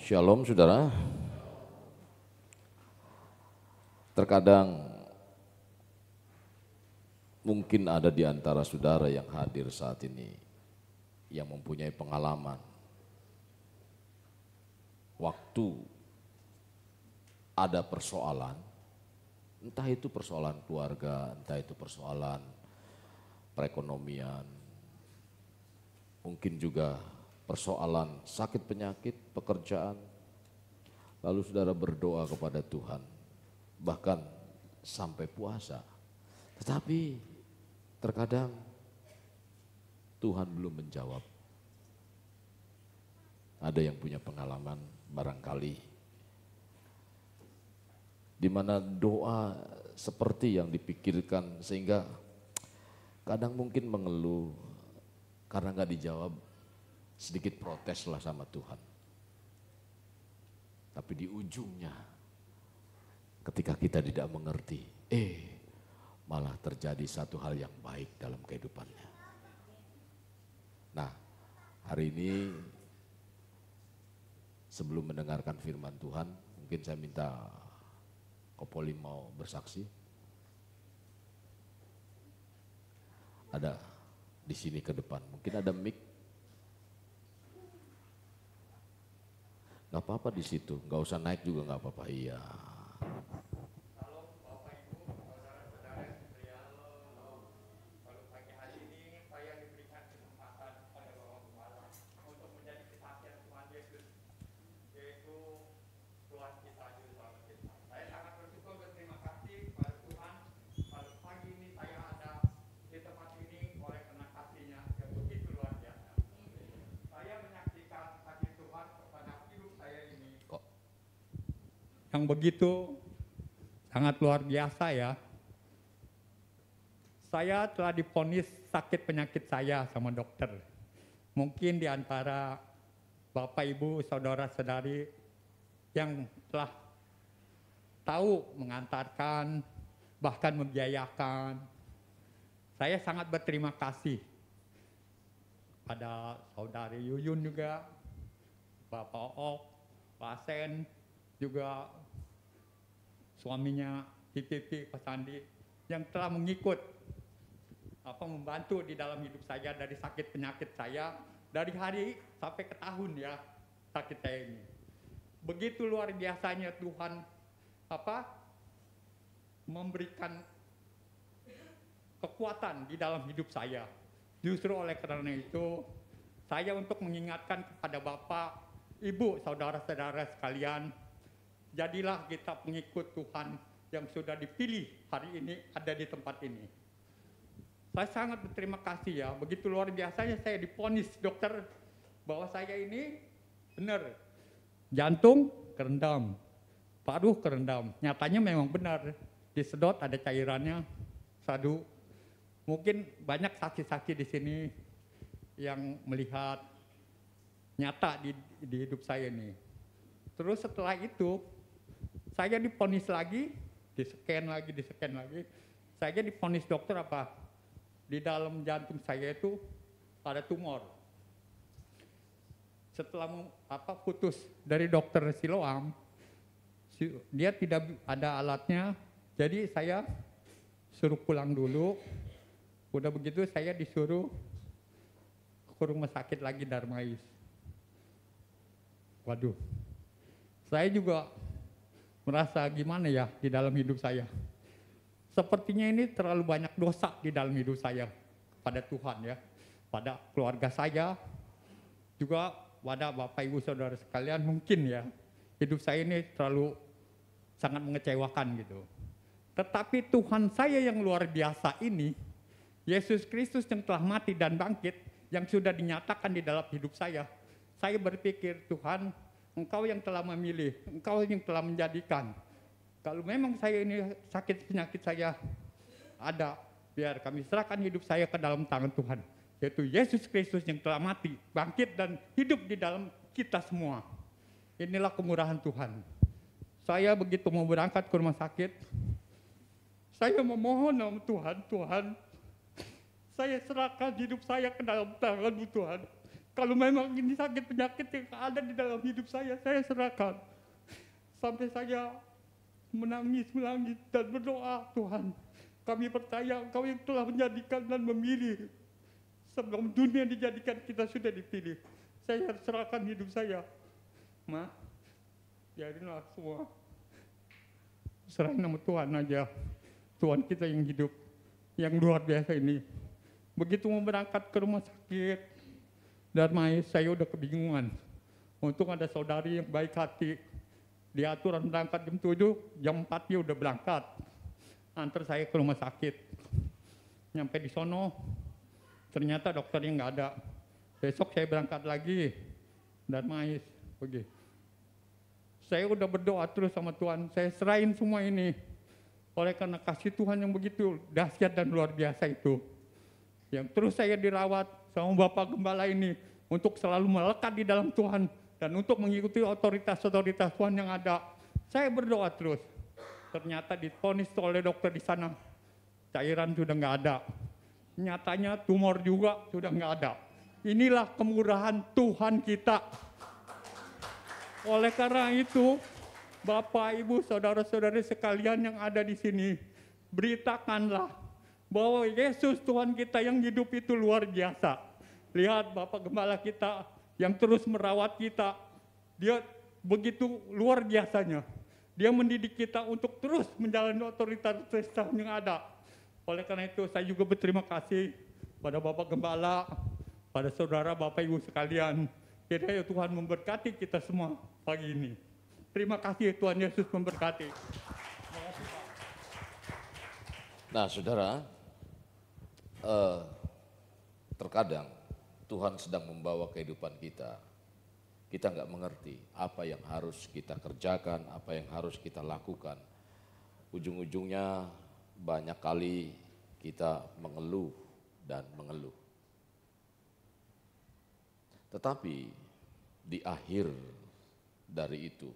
Shalom saudara. Terkadang mungkin ada di antara saudara yang hadir saat ini yang mempunyai pengalaman waktu ada persoalan, entah itu persoalan keluarga, entah itu persoalan perekonomian, mungkin juga persoalan sakit penyakit, pekerjaan, lalu saudara berdoa kepada Tuhan, bahkan sampai puasa. Tetapi terkadang Tuhan belum menjawab. Ada yang punya pengalaman barangkali, di mana doa seperti yang dipikirkan sehingga kadang mungkin mengeluh karena nggak dijawab, sedikit protes lah sama Tuhan. Tapi di ujungnya ketika kita tidak mengerti, malah terjadi satu hal yang baik dalam kehidupannya. Nah, hari ini sebelum mendengarkan firman Tuhan, mungkin saya minta Kopoli mau bersaksi. Ada di sini ke depan, mungkin ada mic. Gak apa-apa di situ, gak usah naik juga gak apa-apa. Iya. Halo Bapak Ibu, saudara-saudara sekalian, pada pagi hari ini saya diberikan kesempatan pada Bapak Gembala untuk menjadi kesaksian Tuhan Yesus, yaitu Tuhan kita Juru Selamat kita. Saya sangat bersyukur berterima kasih kepada Tuhan pada pagi ini saya ada di tempat ini oleh karena kasih-Nya yang begitu luar biasa. Saya menyaksikan kasih Tuhan kepada hidup saya ini yang begitu sangat luar biasa ya. Saya telah divonis sakit penyakit saya sama dokter. Mungkin di antara Bapak Ibu, saudara-saudari yang telah tahu mengantarkan, bahkan membiayakan. Saya sangat berterima kasih pada saudari Yuyun juga, Bapak Ok, Pak Sen, juga suaminya PPP Pak Sandi yang telah mengikut membantu di dalam hidup saya dari sakit penyakit saya dari hari sampai ke tahun ya sakit saya ini. Begitu luar biasanya Tuhan memberikan kekuatan di dalam hidup saya. Justru oleh karena itu saya untuk mengingatkan kepada Bapak, Ibu, saudara-saudara sekalian, jadilah kita pengikut Tuhan yang sudah dipilih hari ini ada di tempat ini. Saya sangat berterima kasih ya, begitu luar biasanya saya divonis dokter bahwa saya ini benar jantung kerendam, paru kerendam. Nyatanya memang benar, disedot ada cairannya, sadu. Mungkin banyak saksi-saksi di sini yang melihat nyata di hidup saya ini. Terus setelah itu saya divonis lagi, di-scan lagi. Saya divonis dokter di dalam jantung saya itu ada tumor. Setelah putus dari dokter Siloam, dia tidak ada alatnya, jadi saya suruh pulang dulu. Udah begitu saya disuruh ke rumah sakit lagi Darmais. Waduh, saya juga merasa gimana ya di dalam hidup saya. Sepertinya ini terlalu banyak dosa di dalam hidup saya pada Tuhan ya. Pada keluarga saya, juga pada Bapak Ibu Saudara sekalian mungkin ya. Hidup saya ini terlalu sangat mengecewakan gitu. Tetapi Tuhan saya yang luar biasa ini, Yesus Kristus yang telah mati dan bangkit, yang sudah dinyatakan di dalam hidup saya berpikir Tuhan, Engkau yang telah memilih, Engkau yang telah menjadikan. Kalau memang saya ini sakit penyakit saya ada, biar kami serahkan hidup saya ke dalam tangan Tuhan. Yaitu Yesus Kristus yang telah mati, bangkit dan hidup di dalam kita semua. Inilah kemurahan Tuhan. Saya begitu mau berangkat ke rumah sakit, saya memohon sama Tuhan, Tuhan, saya serahkan hidup saya ke dalam tangan-Mu Tuhan. Kalau memang ini sakit penyakit yang ada di dalam hidup saya serahkan. Sampai saya menangis dan berdoa, Tuhan, kami percaya Engkau yang telah menjadikan dan memilih. Sebelum dunia dijadikan, kita sudah dipilih. Saya serahkan hidup saya. Ma, biarinlah semua. Serahin nama Tuhan aja. Tuhan kita yang hidup, yang luar biasa ini. Begitu mau berangkat ke rumah sakit, Darmais, saya udah kebingungan. Untung ada saudari yang baik hati. Di aturan berangkat jam 7, jam 4 dia udah berangkat. Antar saya ke rumah sakit. Nyampe di sono, ternyata dokternya nggak ada. Besok saya berangkat lagi. Darmais, pergi. Saya udah berdoa terus sama Tuhan. Saya serahin semua ini. Oleh karena kasih Tuhan yang begitu dahsyat dan luar biasa itu. Yang terus saya dirawat sama Bapak Gembala ini untuk selalu melekat di dalam Tuhan dan untuk mengikuti otoritas-otoritas Tuhan yang ada. Saya berdoa terus. Ternyata divonis oleh dokter di sana, cairan sudah nggak ada. Nyatanya tumor juga sudah nggak ada. Inilah kemurahan Tuhan kita. Oleh karena itu, Bapak, Ibu, saudara-saudari sekalian yang ada di sini, beritakanlah bahwa Yesus Tuhan kita yang hidup itu luar biasa. Lihat Bapak Gembala kita yang terus merawat kita, dia begitu luar biasanya. Dia mendidik kita untuk terus menjalani otoritas yang ada. Oleh karena itu saya juga berterima kasih pada Bapak Gembala, pada saudara Bapak Ibu sekalian. Kiranya Tuhan memberkati kita semua pagi ini. Terima kasih, Tuhan Yesus memberkati. Nah saudara, terkadang Tuhan sedang membawa kehidupan kita. Kita nggak mengerti apa yang harus kita kerjakan, apa yang harus kita lakukan. Ujung-ujungnya banyak kali kita mengeluh dan mengeluh. Tetapi di akhir dari itu,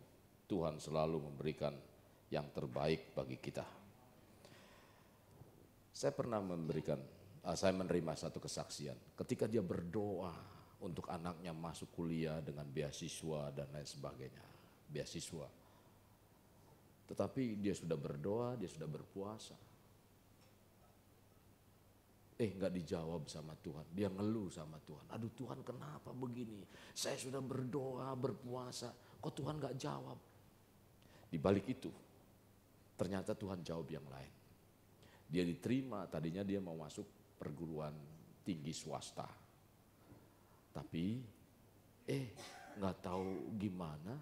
Tuhan selalu memberikan yang terbaik bagi kita. Saya menerima satu kesaksian ketika dia berdoa untuk anaknya masuk kuliah dengan beasiswa dan lain sebagainya, beasiswa. Tetapi dia sudah berdoa, dia sudah berpuasa. Nggak dijawab sama Tuhan, dia ngeluh sama Tuhan. Aduh Tuhan, kenapa begini? Saya sudah berdoa, berpuasa, kok Tuhan nggak jawab? Di balik itu, ternyata Tuhan jawab yang lain. Dia diterima, tadinya dia mau masuk perguruan tinggi swasta. Tapi, nggak tahu gimana,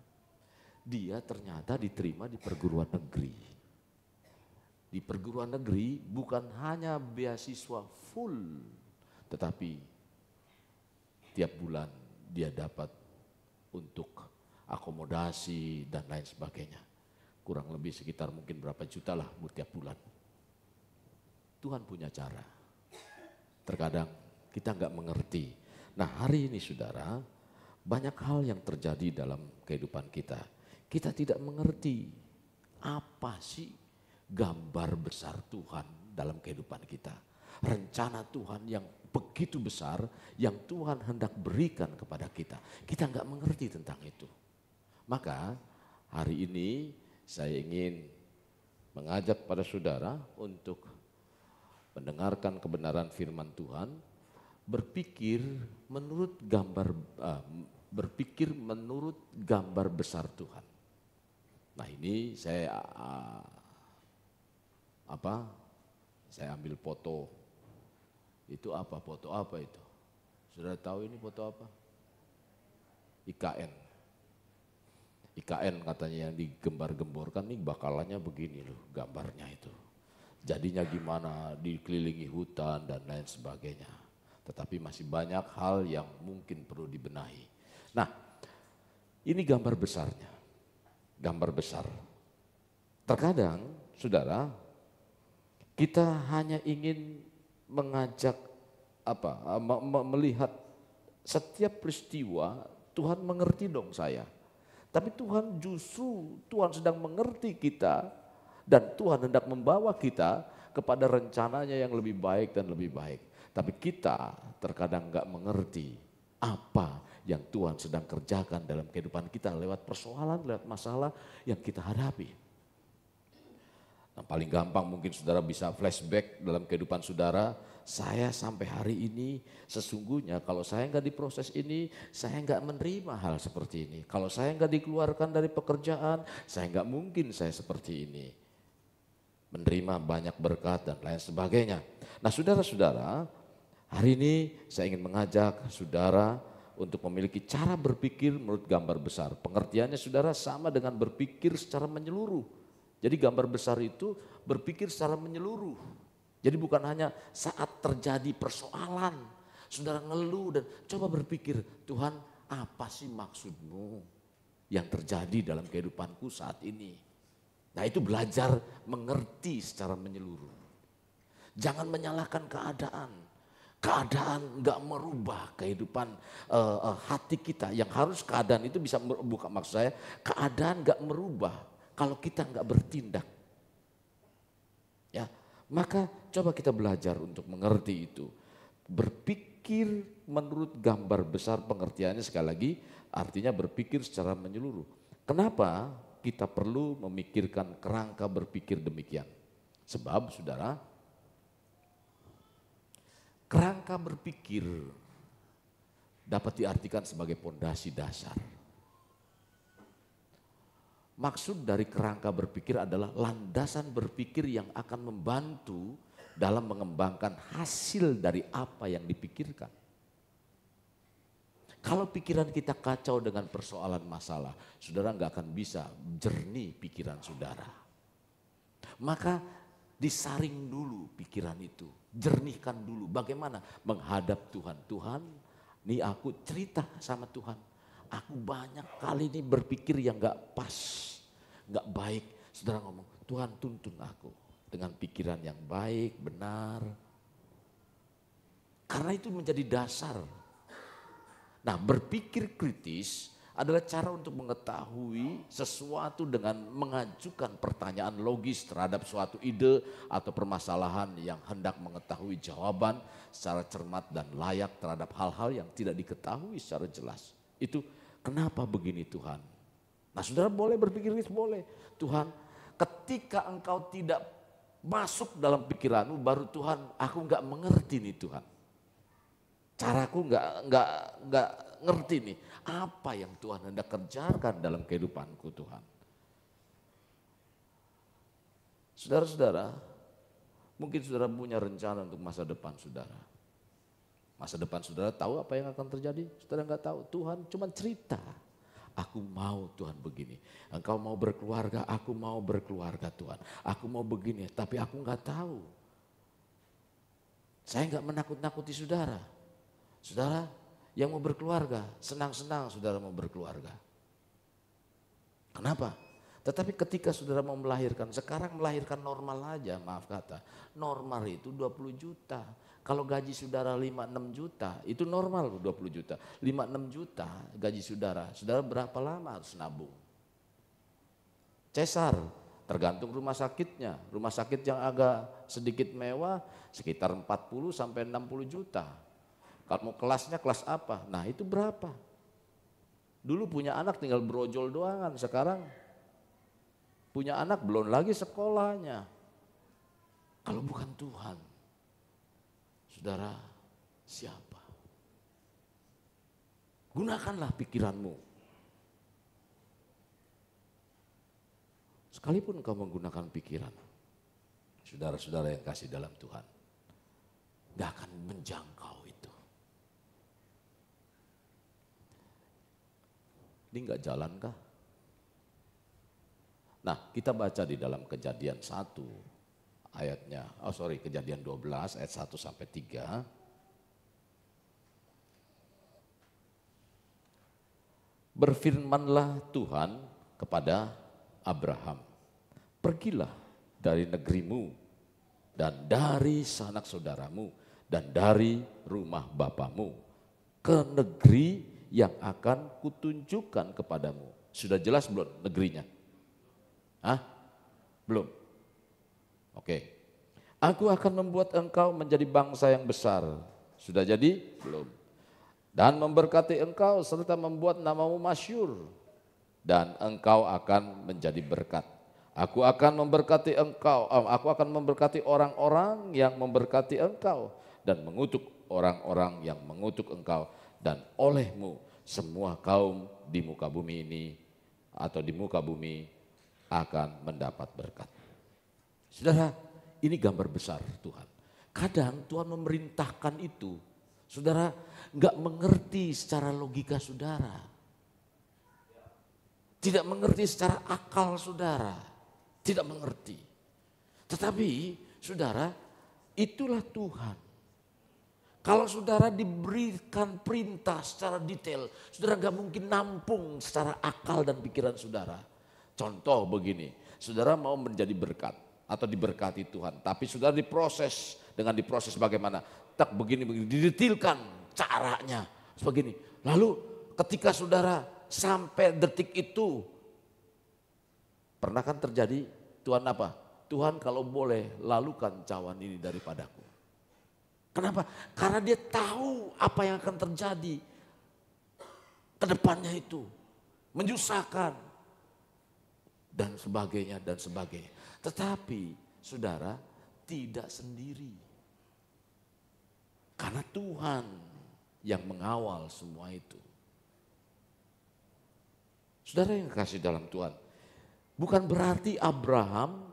dia ternyata diterima di perguruan negeri. Di perguruan negeri bukan hanya beasiswa full, tetapi tiap bulan dia dapat untuk akomodasi dan lain sebagainya. Kurang lebih sekitar mungkin berapa juta lah tiap bulan. Tuhan punya cara. Terkadang kita nggak mengerti. Nah hari ini saudara, banyak hal yang terjadi dalam kehidupan kita. Kita tidak mengerti apa sih gambar besar Tuhan dalam kehidupan kita. Rencana Tuhan yang begitu besar yang Tuhan hendak berikan kepada kita. Kita nggak mengerti tentang itu. Maka hari ini saya ingin mengajak pada saudara untuk mendengarkan kebenaran firman Tuhan, berpikir menurut gambar besar Tuhan. Nah ini saya ambil foto. Itu apa? Foto apa itu? Sudah tahu ini foto apa? IKN. IKN katanya yang digembar-gemborkan nih bakalannya begini loh gambarnya itu. Jadinya gimana, dikelilingi hutan dan lain sebagainya. Tetapi masih banyak hal yang mungkin perlu dibenahi. Nah, ini gambar besarnya. Gambar besar. Terkadang, saudara, kita hanya ingin mengajak melihat setiap peristiwa, Tuhan mengerti dong saya. Tapi Tuhan sedang mengerti kita dan Tuhan hendak membawa kita kepada rencananya yang lebih baik dan lebih baik. Tapi kita terkadang nggak mengerti apa yang Tuhan sedang kerjakan dalam kehidupan kita lewat persoalan, lewat masalah yang kita hadapi. Nah, paling gampang mungkin saudara bisa flashback dalam kehidupan saudara, saya sampai hari ini sesungguhnya kalau saya nggak diproses ini, saya nggak menerima hal seperti ini. Kalau saya nggak dikeluarkan dari pekerjaan, saya nggak mungkin saya seperti ini. Menerima banyak berkat dan lain sebagainya. Nah saudara-saudara, hari ini saya ingin mengajak saudara untuk memiliki cara berpikir menurut gambar besar. Pengertiannya saudara sama dengan berpikir secara menyeluruh. Jadi gambar besar itu berpikir secara menyeluruh. Jadi bukan hanya saat terjadi persoalan, saudara ngeluh dan coba berpikir, Tuhan apa sih maksudmu yang terjadi dalam kehidupanku saat ini. Nah itu belajar mengerti secara menyeluruh. Jangan menyalahkan keadaan. Keadaan nggak merubah kehidupan hati kita. Yang harus keadaan itu bisa bukan maksud saya, keadaan nggak merubah kalau kita nggak bertindak. Ya, maka coba kita belajar untuk mengerti itu. Berpikir menurut gambar besar, pengertiannya sekali lagi artinya berpikir secara menyeluruh. Kenapa kita perlu memikirkan kerangka berpikir demikian? Sebab saudara, kerangka berpikir dapat diartikan sebagai pondasi dasar. Maksud dari kerangka berpikir adalah landasan berpikir yang akan membantu dalam mengembangkan hasil dari apa yang dipikirkan. Kalau pikiran kita kacau dengan persoalan masalah, saudara nggak akan bisa jernih pikiran saudara. Maka disaring dulu pikiran itu, jernihkan dulu bagaimana menghadap Tuhan. Tuhan, nih aku cerita sama Tuhan. Aku banyak kali ini berpikir yang gak pas, gak baik. Saudara ngomong, Tuhan tuntun aku dengan pikiran yang baik, benar. Karena itu menjadi dasar. Nah, berpikir kritis adalah cara untuk mengetahui sesuatu dengan mengajukan pertanyaan logis terhadap suatu ide atau permasalahan yang hendak mengetahui jawaban secara cermat dan layak terhadap hal-hal yang tidak diketahui secara jelas. Itu kenapa begini Tuhan? Nah saudara boleh berpikir kritis, boleh. Tuhan, ketika engkau tidak masuk dalam pikiranmu, baru Tuhan, aku nggak mengerti nih Tuhan. Caraku nggak ngerti nih, apa yang Tuhan hendak kerjakan dalam kehidupanku Tuhan. Saudara-saudara, mungkin saudara punya rencana untuk masa depan saudara. Masa depan saudara tahu apa yang akan terjadi? Saudara nggak tahu, Tuhan cuma cerita. Aku mau Tuhan begini, engkau mau berkeluarga, aku mau berkeluarga Tuhan. Aku mau begini, tapi aku nggak tahu. Saya nggak menakut-nakuti saudara. Saudara yang mau berkeluarga, senang-senang saudara mau berkeluarga. Kenapa? Tetapi ketika saudara mau melahirkan, sekarang melahirkan normal aja, maaf kata. Normal itu 20 juta. Kalau gaji saudara 5-6 juta, itu normal 20 juta. 5-6 juta gaji saudara, saudara berapa lama harus nabung? Cesar, tergantung rumah sakitnya. Rumah sakit yang agak sedikit mewah, sekitar 40 sampai 60 juta. Kalau mau kelasnya kelas apa? Nah itu berapa? Dulu punya anak tinggal brojol doangan, sekarang punya anak belum lagi sekolahnya. Kalau bukan Tuhan, saudara siapa? Gunakanlah pikiranmu. Sekalipun kau menggunakan pikiran, saudara-saudara yang kasih dalam Tuhan, gak akan menjangkau itu. Ini gak jalan kah? Nah, kita baca di dalam Kejadian 1 ayatnya, Kejadian 12 ayat 1 sampai 3. Berfirmanlah Tuhan kepada Abraham, pergilah dari negerimu dan dari sanak saudaramu dan dari rumah bapamu ke negeri yang akan kutunjukkan kepadamu. Sudah jelas belum negerinya? Hah? Belum? Oke. Aku akan membuat engkau menjadi bangsa yang besar. Sudah jadi? Belum. dan memberkati engkau serta membuat namamu masyhur, dan engkau akan menjadi berkat. Aku akan memberkati engkau, aku akan memberkati orang-orang yang memberkati engkau dan mengutuk orang-orang yang mengutuk engkau, dan olehmu semua kaum di muka bumi ini atau di muka bumi akan mendapat berkat. Saudara, ini gambar besar Tuhan. Kadang Tuhan memerintahkan itu, saudara nggak mengerti secara logika saudara. Tidak mengerti secara akal saudara. Tidak mengerti. Tetapi saudara, itulah Tuhan. Kalau saudara diberikan perintah secara detail, saudara gak mungkin nampung secara akal dan pikiran saudara. Contoh begini, saudara mau menjadi berkat atau diberkati Tuhan, tapi saudara diproses bagaimana? Tak begini, didetilkan caranya sebegini. Lalu ketika saudara sampai detik itu, pernah kan terjadi, Tuhan apa? Tuhan kalau boleh lalukan cawan ini daripadaku. Kenapa? Karena dia tahu apa yang akan terjadi ke depannya itu. Menyusahkan. Dan sebagainya, dan sebagainya. Tetapi saudara tidak sendiri. Karena Tuhan yang mengawal semua itu. Saudara yang kasih dalam Tuhan. Bukan berarti Abraham,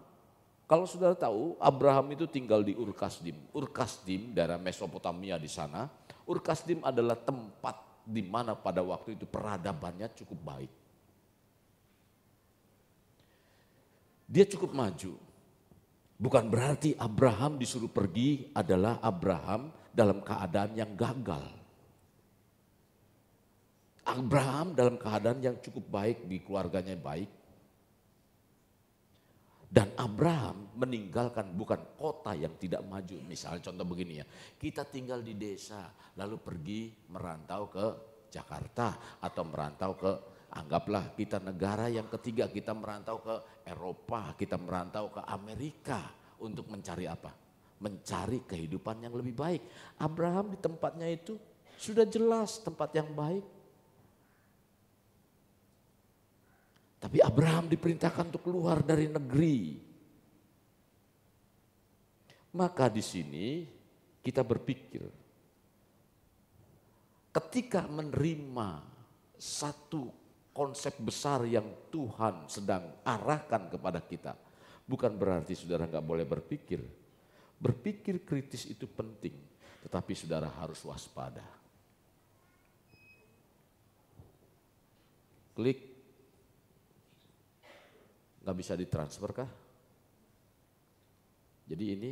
kalau saudara tahu Abraham itu tinggal di Ur-Kasdim. Ur-Kasdim daerah Mesopotamia di sana. Ur-Kasdim adalah tempat di mana pada waktu itu peradabannya cukup baik. Dia cukup maju. Bukan berarti Abraham disuruh pergi adalah Abraham dalam keadaan yang gagal. Abraham dalam keadaan yang cukup baik, di keluarganya baik. Dan Abraham meninggalkan bukan kota yang tidak maju. Misalnya contoh begini ya, kita tinggal di desa lalu pergi merantau ke Jakarta atau merantau ke, anggaplah kita negara yang ketiga, kita merantau ke Eropa, kita merantau ke Amerika untuk mencari apa? Mencari kehidupan yang lebih baik. Abraham di tempatnya itu sudah jelas tempat yang baik. Tapi Abraham diperintahkan untuk keluar dari negeri. Maka di sini kita berpikir, ketika menerima satu konsep besar yang Tuhan sedang arahkan kepada kita, bukan berarti saudara nggak boleh berpikir. Berpikir kritis itu penting, tetapi saudara harus waspada. Klik. Nggak bisa ditransfer kah? Jadi ini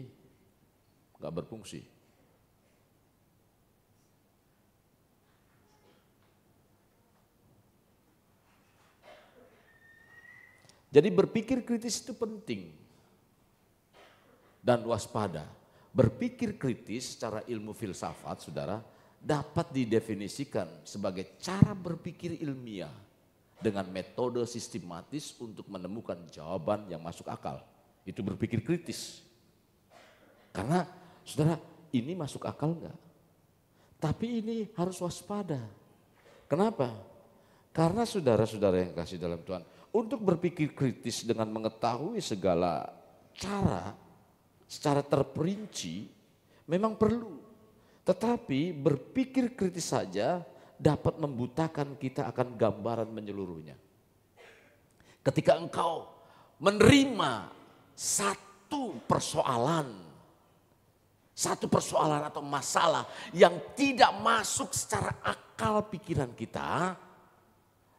nggak berfungsi. Jadi berpikir kritis itu penting dan waspada. Berpikir kritis secara ilmu filsafat, saudara, dapat didefinisikan sebagai cara berpikir ilmiah dengan metode sistematis untuk menemukan jawaban yang masuk akal. Itu berpikir kritis. Karena saudara, ini masuk akal enggak? Tapi ini harus waspada. Kenapa? Karena saudara-saudara yang kasih dalam Tuhan, untuk berpikir kritis dengan mengetahui segala cara secara terperinci memang perlu. Tetapi berpikir kritis saja dapat membutakan kita akan gambaran menyeluruhnya. Ketika engkau menerima satu persoalan atau masalah yang tidak masuk secara akal pikiran kita,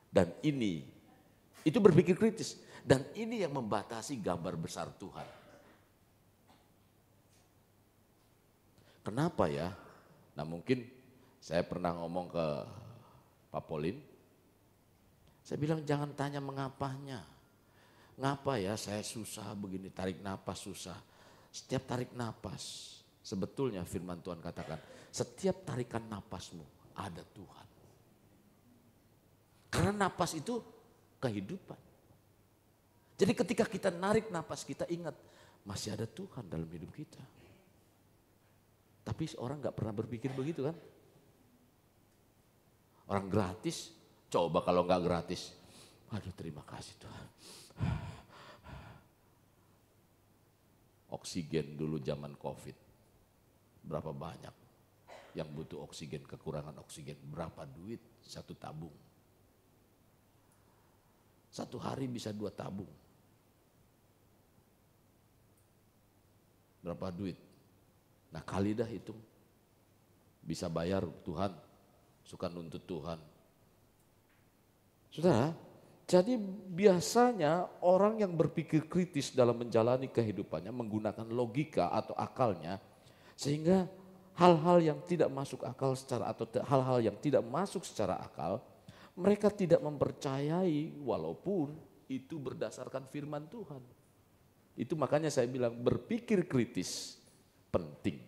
dan ini, itu berpikir kritis, dan ini yang membatasi gambar besar Tuhan. Kenapa ya? Nah mungkin saya pernah ngomong ke Pak Polin, saya bilang jangan tanya mengapanya. Ngapa ya saya susah begini, tarik napas susah. Setiap tarik napas, sebetulnya firman Tuhan katakan, setiap tarikan napasmu ada Tuhan. Karena napas itu kehidupan. Jadi ketika kita narik napas, kita ingat masih ada Tuhan dalam hidup kita. Tapi orang gak pernah berpikir begitu kan? Orang gratis, coba kalau nggak gratis. Aduh terima kasih Tuhan. Oksigen dulu zaman COVID. Berapa banyak yang butuh oksigen, kekurangan oksigen. Berapa duit satu tabung. Satu hari bisa 2 tabung. Berapa duit? Nah kali dah hitung. Bisa bayar Tuhan, suka nuntut Tuhan. Saudara, jadi biasanya orang yang berpikir kritis dalam menjalani kehidupannya menggunakan logika atau akalnya, sehingga hal-hal yang tidak masuk akal secara atau hal-hal yang tidak masuk secara akal, mereka tidak mempercayai walaupun itu berdasarkan firman Tuhan. Itu makanya saya bilang berpikir kritis penting,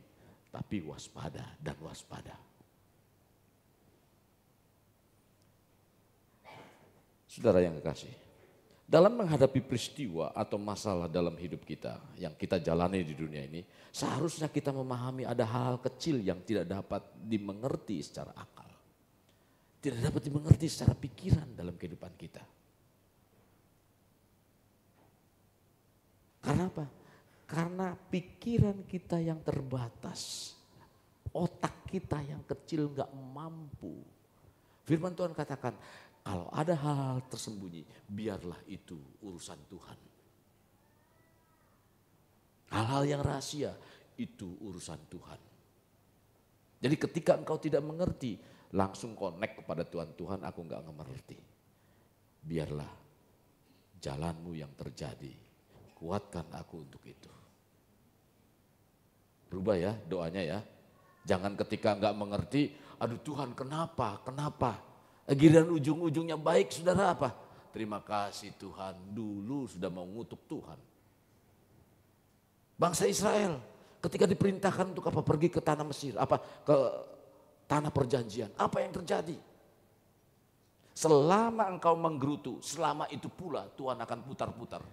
tapi waspada dan waspada. Saudara yang kekasih, dalam menghadapi peristiwa atau masalah dalam hidup kita yang kita jalani di dunia ini, seharusnya kita memahami ada hal-hal kecil yang tidak dapat dimengerti secara akal. Tidak dapat dimengerti secara pikiran dalam kehidupan kita. Karena apa? Karena pikiran kita yang terbatas, otak kita yang kecil gak mampu. Firman Tuhan katakan, kalau ada hal-hal tersembunyi, biarlah itu urusan Tuhan. Hal-hal yang rahasia, itu urusan Tuhan. Jadi ketika engkau tidak mengerti, langsung connect kepada Tuhan. Tuhan, aku gak mengerti. Biarlah jalanmu yang terjadi, kuatkan aku untuk itu. Berubah ya doanya ya. Jangan ketika gak mengerti, aduh Tuhan kenapa. Giliran ujung-ujungnya baik, saudara apa? Terima kasih Tuhan, dulu sudah mau ngutuk Tuhan. Bangsa Israel ketika diperintahkan untuk apa? Pergi ke tanah Mesir, ke tanah perjanjian. Apa yang terjadi? Selama engkau menggerutu, selama itu pula Tuhan akan putar-putar.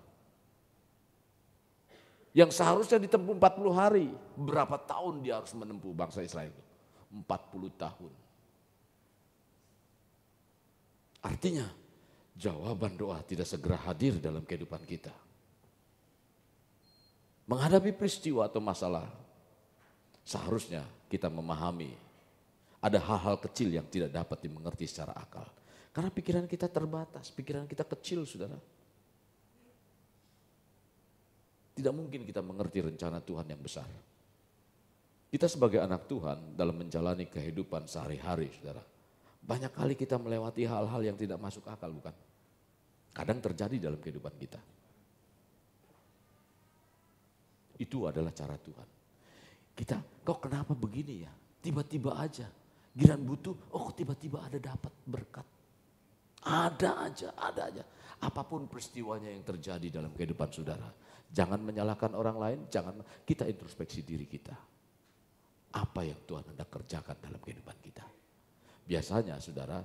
Yang seharusnya ditempuh 40 hari, berapa tahun dia harus menempuh bangsa Israel itu? 40 tahun. Artinya jawaban doa tidak segera hadir dalam kehidupan kita. Menghadapi peristiwa atau masalah, seharusnya kita memahami ada hal-hal kecil yang tidak dapat dimengerti secara akal. Karena pikiran kita terbatas, pikiran kita kecil saudara. Tidak mungkin kita mengerti rencana Tuhan yang besar. Kita sebagai anak Tuhan dalam menjalani kehidupan sehari-hari saudara. Banyak kali kita melewati hal-hal yang tidak masuk akal bukan? Kadang terjadi dalam kehidupan kita. Itu adalah cara Tuhan. Kok kenapa begini ya? Tiba-tiba aja. Giliran butuh, tiba-tiba ada dapat berkat. Ada aja. Apapun peristiwanya yang terjadi dalam kehidupan saudara. Jangan menyalahkan orang lain, kita introspeksi diri kita. Apa yang Tuhan hendak kerjakan dalam kehidupan kita. Biasanya saudara,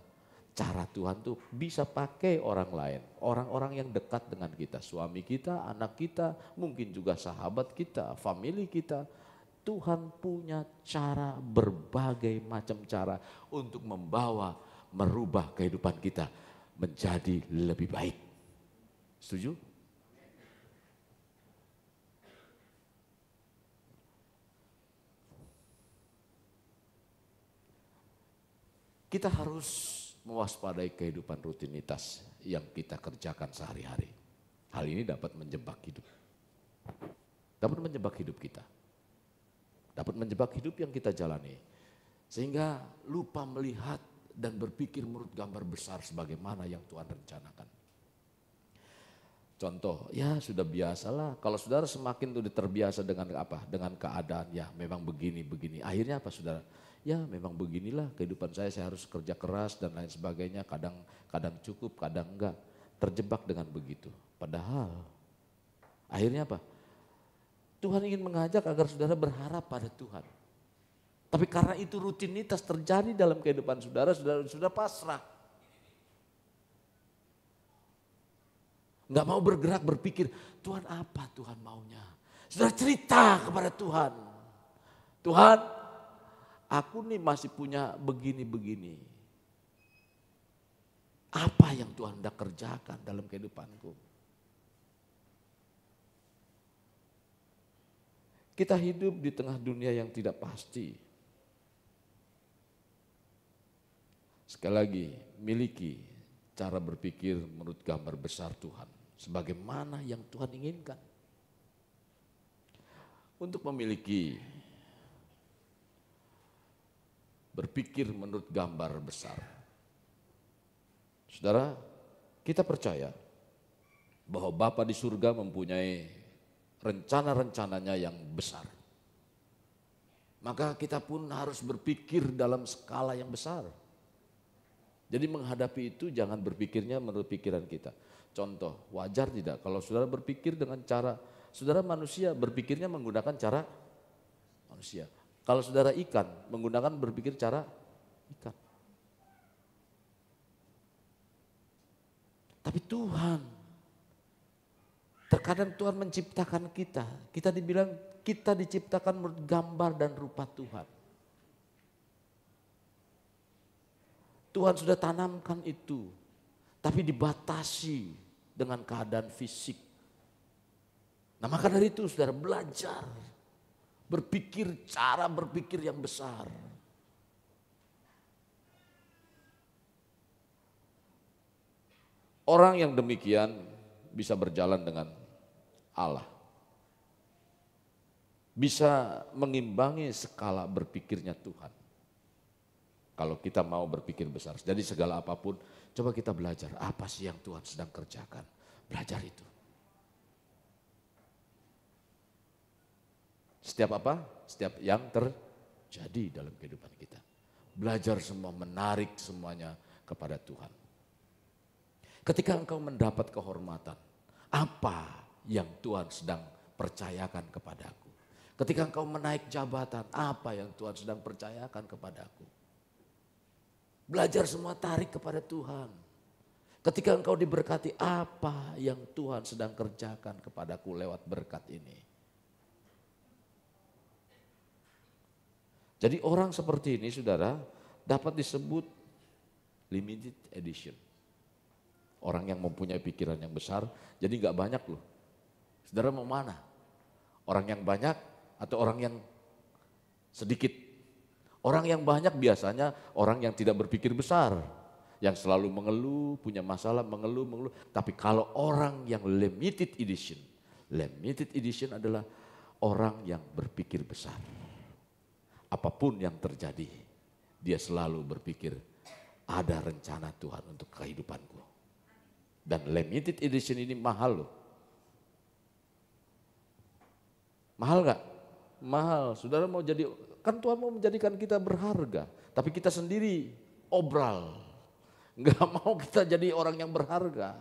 cara Tuhan tuh bisa pakai orang lain. Orang-orang yang dekat dengan kita, suami kita, anak kita, mungkin juga sahabat kita, family kita. Tuhan punya cara, berbagai macam cara untuk merubah kehidupan kita menjadi lebih baik. Setuju? Kita harus mewaspadai kehidupan rutinitas yang kita kerjakan sehari-hari. Hal ini dapat menjebak hidup. Dapat menjebak hidup kita. Dapat menjebak hidup yang kita jalani. Sehingga lupa melihat dan berpikir menurut gambar besar sebagaimana yang Tuhan rencanakan. Contoh, ya sudah biasalah. Kalau saudara semakin sudah terbiasa dengan apa? Dengan keadaan, ya memang begini. Akhirnya apa saudara? Ya memang beginilah kehidupan saya harus kerja keras dan lain sebagainya. Kadang cukup, kadang enggak. Terjebak dengan begitu. Padahal akhirnya apa? Tuhan ingin mengajak agar saudara berharap pada Tuhan. Tapi karena itu rutinitas terjadi dalam kehidupan saudara sudah pasrah. Enggak mau bergerak berpikir, Tuhan apa Tuhan maunya? Saudara cerita kepada Tuhan. Tuhan, aku nih masih punya begini-begini. Apa yang Tuhan hendak kerjakan dalam kehidupanku? Kita hidup di tengah dunia yang tidak pasti. Sekali lagi, miliki cara berpikir menurut gambar besar Tuhan. Sebagaimana yang Tuhan inginkan. Untuk memiliki berpikir menurut gambar besar. Saudara, kita percaya bahwa Bapa di surga mempunyai rencana-rencananya yang besar. Maka kita pun harus berpikir dalam skala yang besar. Jadi menghadapi itu jangan berpikirnya menurut pikiran kita. Contoh, wajar tidak kalau saudara berpikir dengan cara, saudara manusia berpikirnya menggunakan cara manusia. Kalau saudara ikan, menggunakan berpikir cara ikan. Tapi Tuhan, terkadang Tuhan menciptakan kita. Kita dibilang kita diciptakan menurut gambar dan rupa Tuhan. Tuhan sudah tanamkan itu, tapi dibatasi dengan keadaan fisik. Nah maka dari itu saudara belajar, berpikir cara berpikir yang besar. Orang yang demikian bisa berjalan dengan Allah. Bisa mengimbangi skala berpikirnya Tuhan. Kalau kita mau berpikir besar. Jadi segala apapun, coba kita belajar apa sih yang Tuhan sedang kerjakan. Belajar itu. Setiap apa? Setiap yang terjadi dalam kehidupan kita. Belajar semua, menarik semuanya kepada Tuhan. Ketika engkau mendapat kehormatan, apa yang Tuhan sedang percayakan kepadaku? Ketika engkau menaik jabatan, apa yang Tuhan sedang percayakan kepadaku? Belajar semua tarik kepada Tuhan. Ketika engkau diberkati, apa yang Tuhan sedang kerjakan kepadaku lewat berkat ini? Jadi orang seperti ini saudara dapat disebut limited edition. Orang yang mempunyai pikiran yang besar, jadi gak banyak loh. Saudara mau mana? Orang yang banyak atau orang yang sedikit? Orang yang banyak biasanya orang yang tidak berpikir besar. Yang selalu mengeluh, punya masalah, mengeluh. Tapi kalau orang yang limited edition adalah orang yang berpikir besar. Apapun yang terjadi, dia selalu berpikir ada rencana Tuhan untuk kehidupanku. Dan limited edition ini mahal loh. Mahal gak? Mahal. Saudara mau jadi, kan Tuhan mau menjadikan kita berharga. Tapi kita sendiri obral. Gak mau kita jadi orang yang berharga.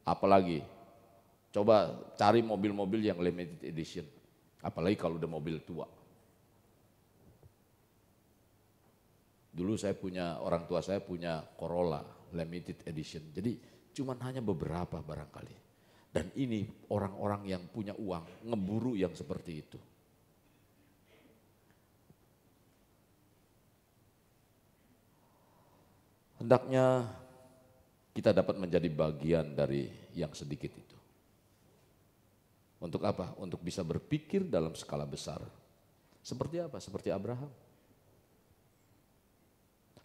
Apalagi, coba cari mobil-mobil yang limited edition. Apalagi kalau udah mobil tua. Dulu orang tua saya punya Corolla limited edition. Jadi cuman hanya beberapa barangkali. Dan ini orang-orang yang punya uang ngeburu yang seperti itu. Hendaknya kita dapat menjadi bagian dari yang sedikit itu. Untuk apa? Untuk bisa berpikir dalam skala besar. Seperti apa? Seperti Abraham.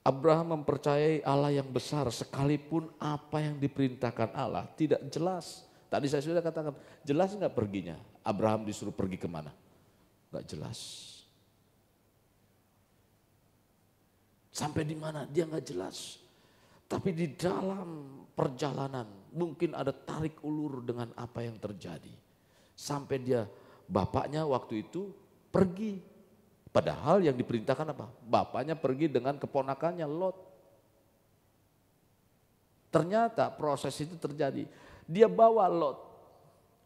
Abraham mempercayai Allah yang besar sekalipun apa yang diperintahkan Allah tidak jelas. Tadi saya sudah katakan, jelas enggak perginya? Abraham disuruh pergi kemana? Enggak jelas. Sampai di mana? Dia enggak jelas. Tapi di dalam perjalanan mungkin ada tarik ulur dengan apa yang terjadi. Sampai bapaknya waktu itu pergi. Padahal yang diperintahkan apa? Bapaknya pergi dengan keponakannya Lot. Ternyata proses itu terjadi. Dia bawa Lot.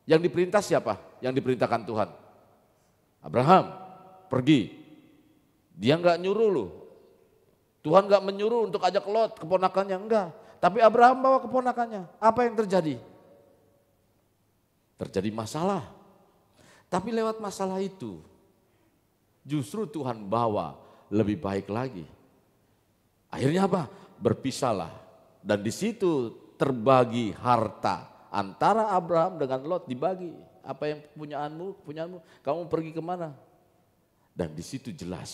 Yang diperintah siapa? Yang diperintahkan Tuhan. Abraham, pergi. Dia enggak nyuruh loh. Tuhan enggak menyuruh untuk ajak Lot, keponakannya, enggak. Tapi Abraham bawa keponakannya. Apa yang terjadi? Terjadi masalah. Tapi lewat masalah itu, justru Tuhan bawa lebih baik lagi. Akhirnya apa? Berpisahlah. Dan di situ terbagi harta antara Abraham dengan Lot, dibagi. Apa yang punyaanmu, kamu pergi kemana? Dan di situ jelas.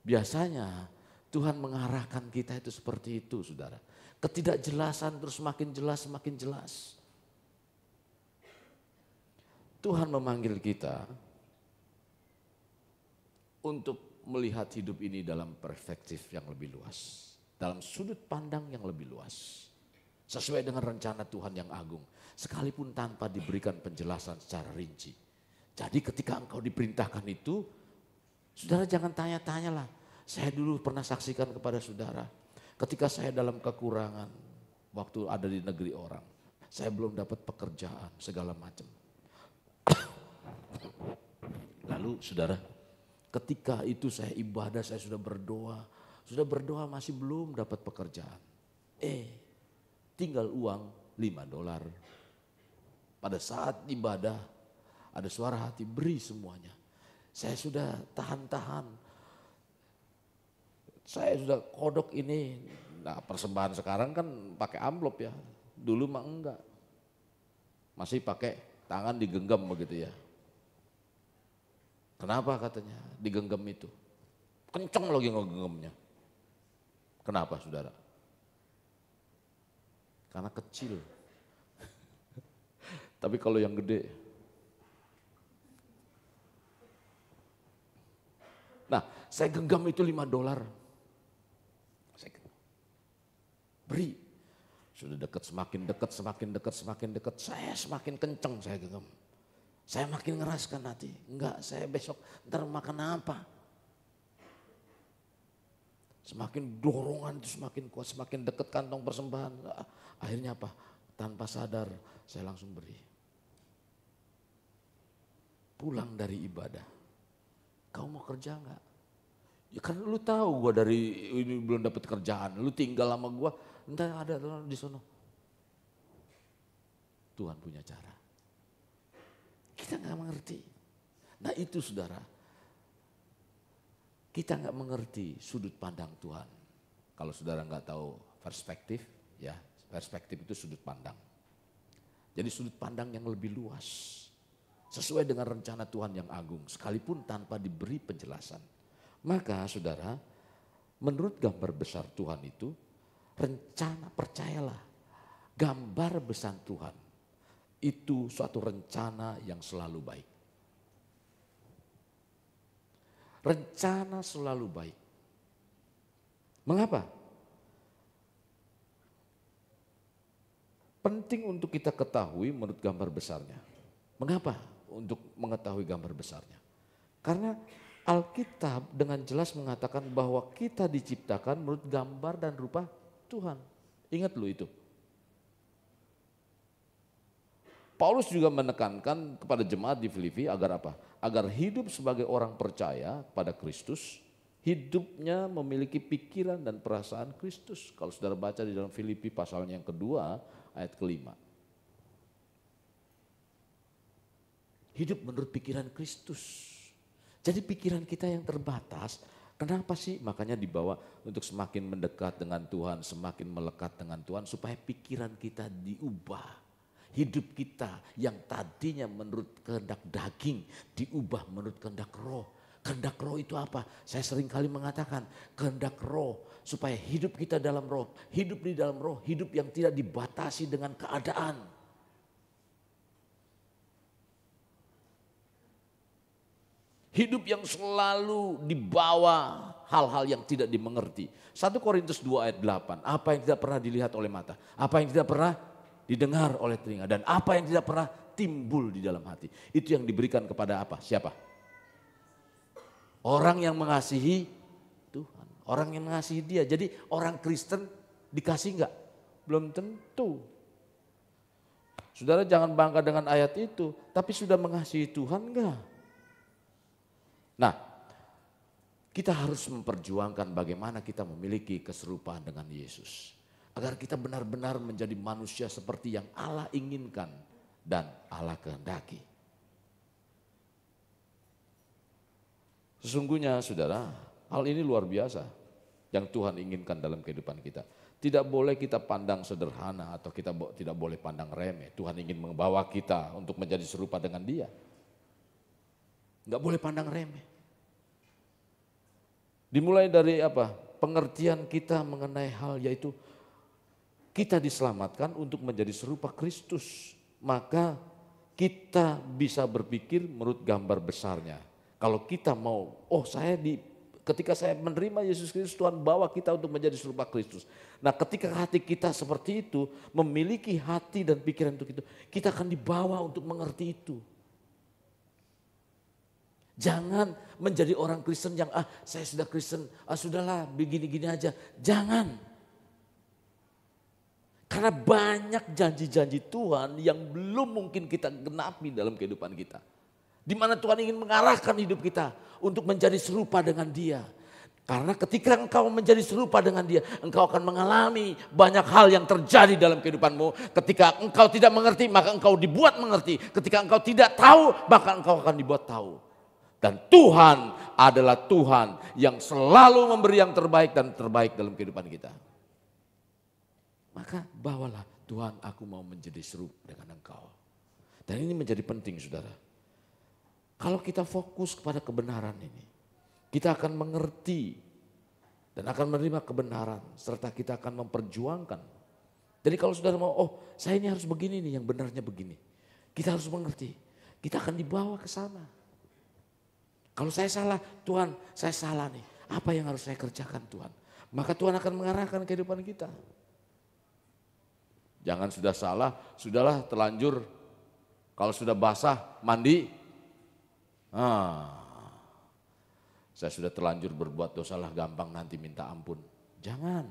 Biasanya Tuhan mengarahkan kita itu seperti itu, saudara. Ketidakjelasan terus semakin jelas, semakin jelas. Tuhan memanggil kita untuk melihat hidup ini dalam perspektif yang lebih luas. Dalam sudut pandang yang lebih luas. Sesuai dengan rencana Tuhan yang agung. Sekalipun tanpa diberikan penjelasan secara rinci. Jadi ketika engkau diperintahkan itu, saudara jangan tanya-tanyalah. Saya dulu pernah saksikan kepada saudara. Ketika saya dalam kekurangan, waktu ada di negeri orang. Saya belum dapat pekerjaan, segala macam. Lalu saudara, ketika itu saya ibadah, saya sudah berdoa masih belum dapat pekerjaan. Tinggal uang $5. Pada saat ibadah, ada suara hati, beri semuanya. Saya sudah tahan-tahan. Saya sudah kodok ini. Nah, persembahan sekarang kan pakai amplop ya. Dulu mah enggak. Masih pakai tangan digenggam begitu ya. Kenapa katanya digenggam itu? Kenceng lagi ngegenggamnya. Kenapa saudara? Karena kecil. Tapi kalau yang gede. Nah, saya genggam itu $5. Saya beri. Sudah dekat, semakin dekat. Saya semakin kenceng saya genggam. Saya makin ngeraskan hati. Enggak, saya besok ntar makan apa? Semakin dorongan itu semakin kuat, semakin dekat kantong persembahan. Akhirnya apa? Tanpa sadar saya langsung beri. Pulang dari ibadah. Kau mau kerja enggak? Ya kan lu tahu gua dari ini belum dapat kerjaan. Lu tinggal sama gua, entar ada di sono. Tuhan punya cara. Kita enggak mengerti. Nah itu saudara. Kita nggak mengerti sudut pandang Tuhan. Kalau saudara nggak tahu perspektif, ya perspektif itu sudut pandang. Jadi sudut pandang yang lebih luas. Sesuai dengan rencana Tuhan yang agung, sekalipun tanpa diberi penjelasan. Maka saudara, menurut gambar besar Tuhan itu, rencana percayalah, gambar besar Tuhan itu suatu rencana yang selalu baik. Rencana selalu baik. Mengapa? Penting untuk kita ketahui menurut gambar besarnya. Mengapa untuk mengetahui gambar besarnya? Karena Alkitab dengan jelas mengatakan bahwa kita diciptakan menurut gambar dan rupa Tuhan. Ingat lu itu. Paulus juga menekankan kepada jemaat di Filipi agar apa? Agar hidup sebagai orang percaya pada Kristus, hidupnya memiliki pikiran dan perasaan Kristus. Kalau saudara baca di dalam Filipi pasalnya yang kedua, ayat kelima. Hidup menurut pikiran Kristus. Jadi pikiran kita yang terbatas, kenapa sih? Makanya dibawa untuk semakin mendekat dengan Tuhan, semakin melekat dengan Tuhan, supaya pikiran kita diubah. Hidup kita yang tadinya menurut kehendak daging diubah menurut kehendak roh. Kehendak roh itu apa? Saya sering kali mengatakan kehendak roh supaya hidup kita dalam roh. Hidup di dalam roh, hidup yang tidak dibatasi dengan keadaan. Hidup yang selalu dibawa hal-hal yang tidak dimengerti. 1 Korintus 2 ayat 8, apa yang tidak pernah dilihat oleh mata, apa yang tidak pernah didengar oleh telinga, dan apa yang tidak pernah timbul di dalam hati. Itu yang diberikan kepada apa? Siapa? Orang yang mengasihi Tuhan. Orang yang mengasihi dia. Jadi orang Kristen dikasih enggak? Belum tentu. Saudara jangan bangga dengan ayat itu. Tapi sudah mengasihi Tuhan enggak? Nah, kita harus memperjuangkan bagaimana kita memiliki keserupaan dengan Yesus. Agar kita benar-benar menjadi manusia seperti yang Allah inginkan dan Allah kehendaki. Sesungguhnya saudara, hal ini luar biasa. yang Tuhan inginkan dalam kehidupan kita. Tidak boleh kita pandang sederhana atau kita tidak boleh pandang remeh. Tuhan ingin membawa kita untuk menjadi serupa dengan Dia. Enggak boleh pandang remeh. Dimulai dari apa? Pengertian kita mengenai hal yaitu kita diselamatkan untuk menjadi serupa Kristus. Maka kita bisa berpikir menurut gambar besarnya. Kalau kita mau, ketika saya menerima Yesus Kristus, Tuhan bawa kita untuk menjadi serupa Kristus. Nah, ketika hati kita seperti itu, memiliki hati dan pikiran untuk itu, kita akan dibawa untuk mengerti itu. Jangan menjadi orang Kristen yang saya sudah Kristen, sudahlah begini-gini aja. Jangan. Karena banyak janji-janji Tuhan yang belum mungkin kita genapi dalam kehidupan kita. Di mana Tuhan ingin mengarahkan hidup kita untuk menjadi serupa dengan Dia. Karena ketika engkau menjadi serupa dengan Dia, engkau akan mengalami banyak hal yang terjadi dalam kehidupanmu. Ketika engkau tidak mengerti, maka engkau dibuat mengerti. Ketika engkau tidak tahu, maka engkau akan dibuat tahu. Dan Tuhan adalah Tuhan yang selalu memberi yang terbaik dan terbaik dalam kehidupan kita. Maka bawalah, Tuhan, aku mau menjadi serupa dengan Engkau. Dan ini menjadi penting, saudara. Kalau kita fokus kepada kebenaran ini, kita akan mengerti dan akan menerima kebenaran, serta kita akan memperjuangkan. Jadi kalau saudara mau, saya ini harus begini nih, yang benarnya begini. Kita harus mengerti, kita akan dibawa ke sana. Kalau saya salah, Tuhan, saya salah nih. Apa yang harus saya kerjakan, Tuhan? Maka Tuhan akan mengarahkan kehidupan kita. Jangan sudah salah, sudahlah terlanjur. Kalau sudah basah, mandi. Saya sudah terlanjur berbuat dosalah, gampang nanti minta ampun. Jangan.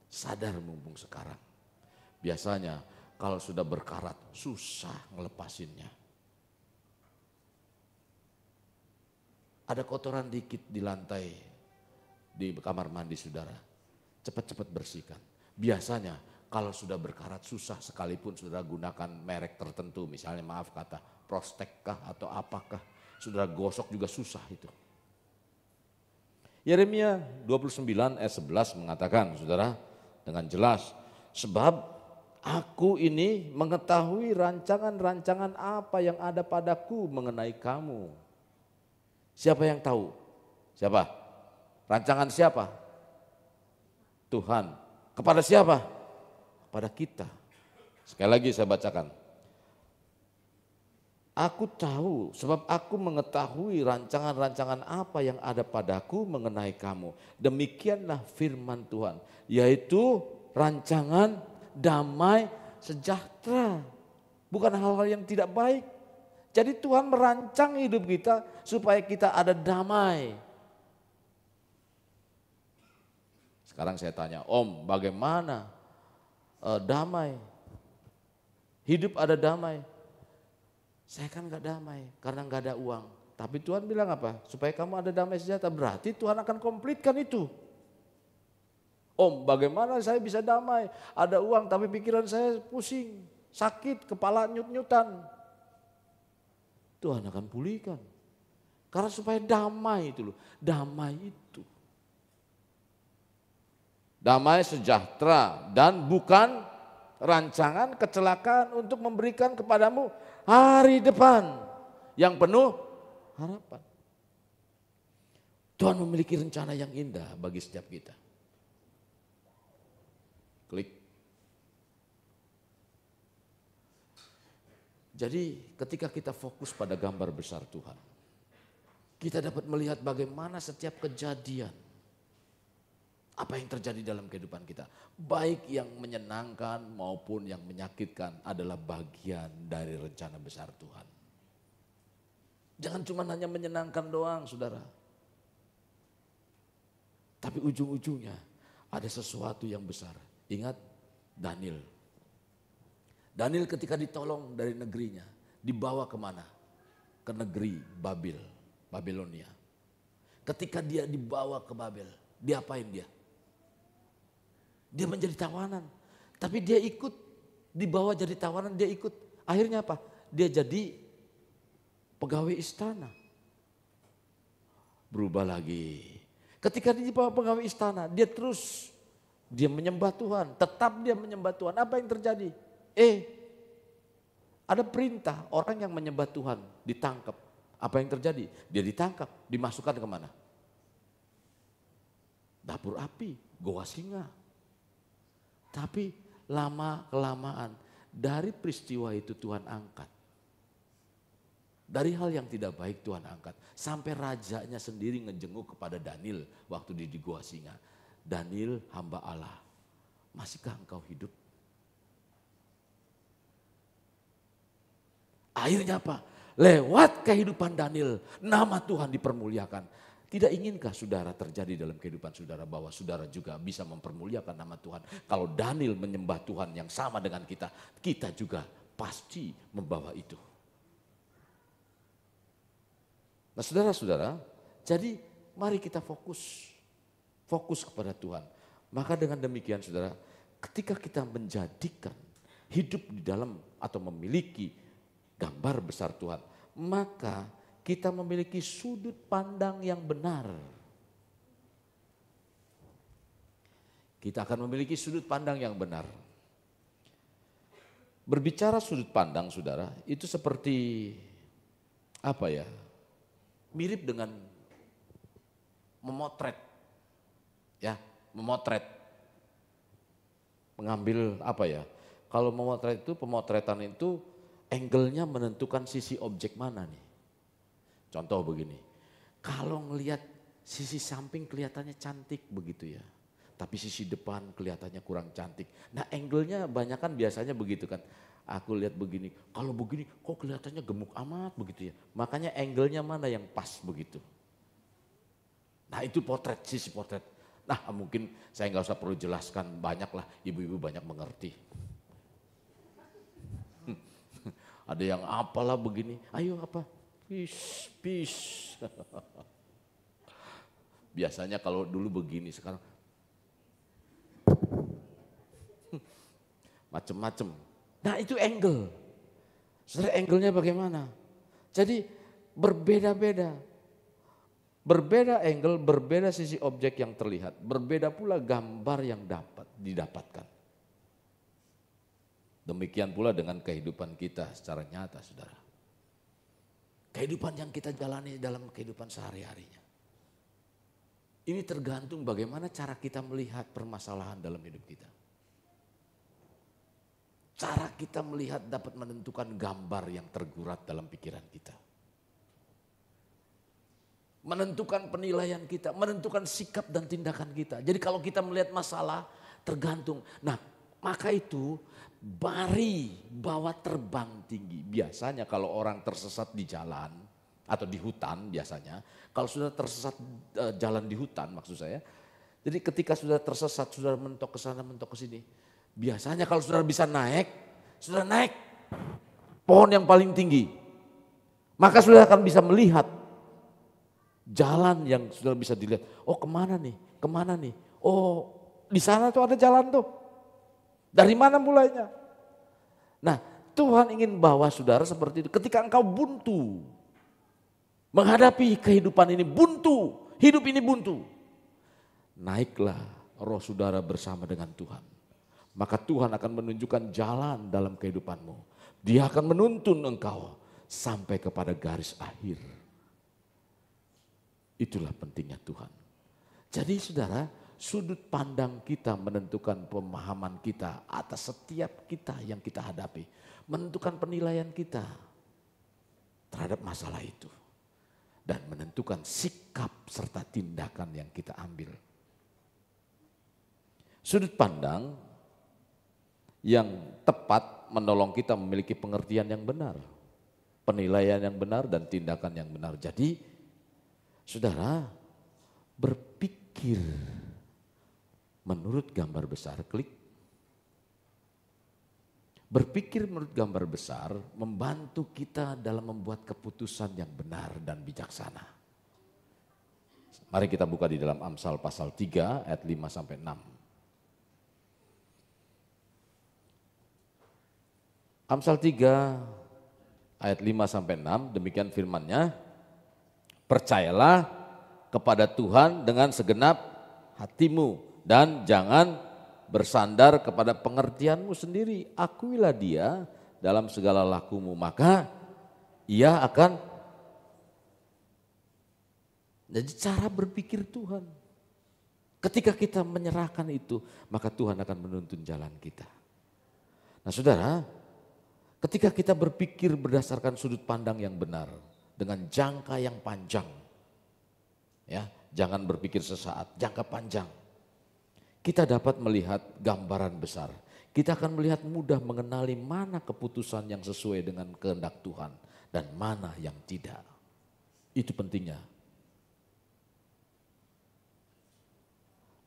Sadar mumpung sekarang. Biasanya kalau sudah berkarat, susah ngelepasinnya. Ada kotoran dikit di lantai, di kamar mandi saudara. Cepat-cepat bersihkan. Biasanya kalau sudah berkarat susah, sekalipun saudara gunakan merek tertentu, misalnya maaf kata Prostek kah atau apakah, saudara gosok juga susah itu. Yeremia 29 ayat 11 mengatakan, saudara, dengan jelas, sebab aku ini mengetahui rancangan-rancangan apa yang ada padaku mengenai kamu. Siapa yang tahu? Siapa? Rancangan siapa? Tuhan. Kepada siapa? Pada kita. Sekali lagi saya bacakan. Aku tahu sebab aku mengetahui rancangan-rancangan apa yang ada padaku mengenai kamu. Demikianlah firman Tuhan, yaitu rancangan damai sejahtera. Bukan hal-hal yang tidak baik. Jadi Tuhan merancang hidup kita supaya kita ada damai. Sekarang saya tanya, Om, bagaimana damai? Hidup ada damai. Saya kan gak damai karena gak ada uang. Tapi Tuhan bilang apa? Supaya kamu ada damai sejahtera. Berarti Tuhan akan komplitkan itu. Om, bagaimana saya bisa damai? Ada uang tapi pikiran saya pusing, sakit, kepala nyut-nyutan. Tuhan akan pulihkan. Karena supaya damai itu loh. Damai itu. Damai sejahtera dan bukan rancangan kecelakaan untuk memberikan kepadamu hari depan yang penuh harapan. Tuhan memiliki rencana yang indah bagi setiap kita. Klik. Jadi ketika kita fokus pada gambar besar Tuhan, kita dapat melihat bagaimana setiap kejadian, apa yang terjadi dalam kehidupan kita, baik yang menyenangkan maupun yang menyakitkan adalah bagian dari rencana besar Tuhan. Jangan cuma hanya menyenangkan doang, saudara. Tapi ujung-ujungnya ada sesuatu yang besar. Ingat Daniel. Daniel ketika ditolong dari negerinya, dibawa kemana? Ke negeri Babil, Babilonia. Ketika dia dibawa ke Babel, diapain dia? Dia menjadi tawanan. Tapi dia ikut, dibawa jadi tawanan, dia ikut. Akhirnya apa? Dia jadi pegawai istana. Berubah lagi. Ketika dia pegawai istana, dia menyembah Tuhan, tetap dia menyembah Tuhan. Apa yang terjadi? Ada perintah orang yang menyembah Tuhan ditangkap. Apa yang terjadi? Dia ditangkap, dimasukkan kemana? Dapur api, goa singa. Tapi lama-kelamaan dari peristiwa itu Tuhan angkat. Dari hal yang tidak baik Tuhan angkat. Sampai rajanya sendiri ngejenguk kepada Daniel waktu di goa singa. Daniel, hamba Allah, masihkah engkau hidup? Akhirnya apa? Lewat kehidupan Daniel, nama Tuhan dipermuliakan. Tidak inginkah saudara terjadi dalam kehidupan saudara bahwa saudara juga bisa mempermuliakan nama Tuhan? Kalau Daniel menyembah Tuhan yang sama dengan kita, kita juga pasti membawa itu. Nah saudara-saudara, jadi mari kita fokus kepada Tuhan. Maka dengan demikian saudara, ketika kita menjadikan hidup di dalam atau memiliki gambar besar Tuhan, maka kita memiliki sudut pandang yang benar. Kita akan memiliki sudut pandang yang benar. Berbicara sudut pandang saudara, itu seperti apa ya? Mirip dengan memotret. Ya, memotret. Mengambil apa ya? Kalau memotret itu, pemotretan itu angle-nya menentukan sisi objek mana nih. Contoh begini, kalau ngelihat sisi samping kelihatannya cantik begitu ya. Tapi sisi depan kelihatannya kurang cantik. Nah angle-nya banyak kan biasanya begitu kan. Aku lihat begini, kalau begini kok kelihatannya gemuk amat begitu ya. Makanya angle-nya mana yang pas begitu. Nah itu potret, sisi potret. Nah mungkin saya nggak usah perlu jelaskan, banyak lah ibu-ibu banyak mengerti. Ada yang apalah begini, ayo apa? Peace. Biasanya kalau dulu begini, sekarang macem-macem. Nah itu angle. Saudara angle-nya bagaimana? Jadi berbeda-beda. Berbeda angle, berbeda sisi objek yang terlihat. Berbeda pula gambar yang didapatkan. Demikian pula dengan kehidupan kita secara nyata saudara. Kehidupan yang kita jalani dalam kehidupan sehari-harinya. Ini tergantung bagaimana cara kita melihat permasalahan dalam hidup kita. Cara kita melihat dapat menentukan gambar yang tergurat dalam pikiran kita. Menentukan penilaian kita, menentukan sikap dan tindakan kita. Jadi kalau kita melihat masalah tergantung. Nah maka itu mari bawa terbang tinggi. Biasanya kalau orang tersesat di jalan atau di hutan biasanya. Kalau sudah tersesat jalan di hutan maksud saya. Jadi ketika sudah tersesat, sudah mentok ke sana, mentok ke sini. Biasanya kalau saudara bisa naik, saudara naik pohon yang paling tinggi. Maka saudara akan bisa melihat jalan yang sudah bisa dilihat. Oh kemana nih, kemana nih. Oh di sana tuh ada jalan tuh. Dari mana mulainya? Nah Tuhan ingin bawa saudara seperti itu. Ketika engkau buntu, menghadapi kehidupan ini buntu, hidup ini buntu. Naiklah roh saudara bersama dengan Tuhan. Maka Tuhan akan menunjukkan jalan dalam kehidupanmu. Dia akan menuntun engkau sampai kepada garis akhir. Itulah pentingnya Tuhan. Jadi saudara, sudut pandang kita menentukan pemahaman kita atas setiap kita yang kita hadapi. Menentukan penilaian kita terhadap masalah itu. Dan menentukan sikap serta tindakan yang kita ambil. Sudut pandang yang tepat menolong kita memiliki pengertian yang benar. Penilaian yang benar dan tindakan yang benar. Jadi saudara berpikir menurut gambar besar, klik. Berpikir menurut gambar besar membantu kita dalam membuat keputusan yang benar dan bijaksana. Mari kita buka di dalam Amsal pasal 3 ayat 5 sampai 6. Amsal 3 ayat 5 sampai 6 demikian firman-Nya. Percayalah kepada Tuhan dengan segenap hatimu dan jangan bersandar kepada pengertianmu sendiri. Akuilah Dia dalam segala lakumu, maka Ia akan. Jadi cara berpikir Tuhan. Ketika kita menyerahkan itu, maka Tuhan akan menuntun jalan kita. Nah saudara, ketika kita berpikir berdasarkan sudut pandang yang benar, dengan jangka yang panjang, ya, jangan berpikir sesaat, jangka panjang. Kita dapat melihat gambaran besar. Kita akan melihat mudah mengenali mana keputusan yang sesuai dengan kehendak Tuhan dan mana yang tidak. Itu pentingnya.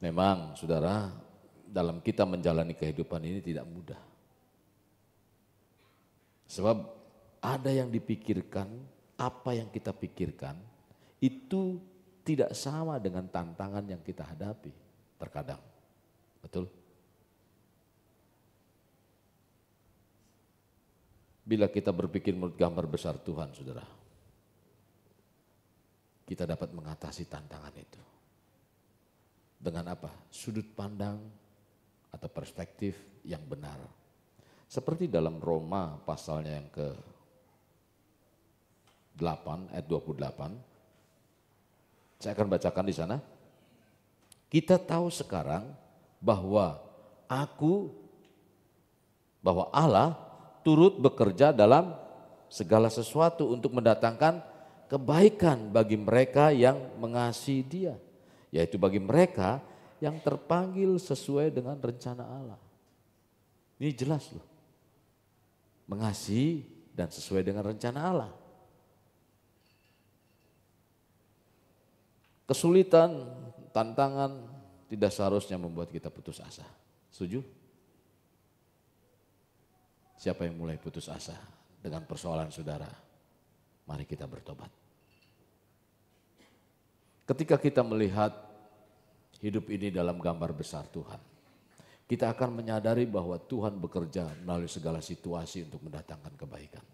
Memang saudara, dalam kita menjalani kehidupan ini tidak mudah. Sebab ada yang dipikirkan, apa yang kita pikirkan itu tidak sama dengan tantangan yang kita hadapi terkadang. Betul? Bila kita berpikir menurut gambar besar Tuhan, saudara, kita dapat mengatasi tantangan itu. Dengan apa? Sudut pandang atau perspektif yang benar. Seperti dalam Roma pasalnya yang ke-8 ayat 28. Saya akan bacakan di sana. Kita tahu sekarang bahwa Allah turut bekerja dalam segala sesuatu untuk mendatangkan kebaikan bagi mereka yang mengasihi Dia, yaitu bagi mereka yang terpanggil sesuai dengan rencana Allah. Ini jelas loh. Mengasihi dan sesuai dengan rencana Allah. Kesulitan, tantangan tidak seharusnya membuat kita putus asa. Setuju? Siapa yang mulai putus asa dengan persoalan saudara? Mari kita bertobat. Ketika kita melihat hidup ini dalam gambar besar Tuhan, kita akan menyadari bahwa Tuhan bekerja melalui segala situasi untuk mendatangkan kebaikan.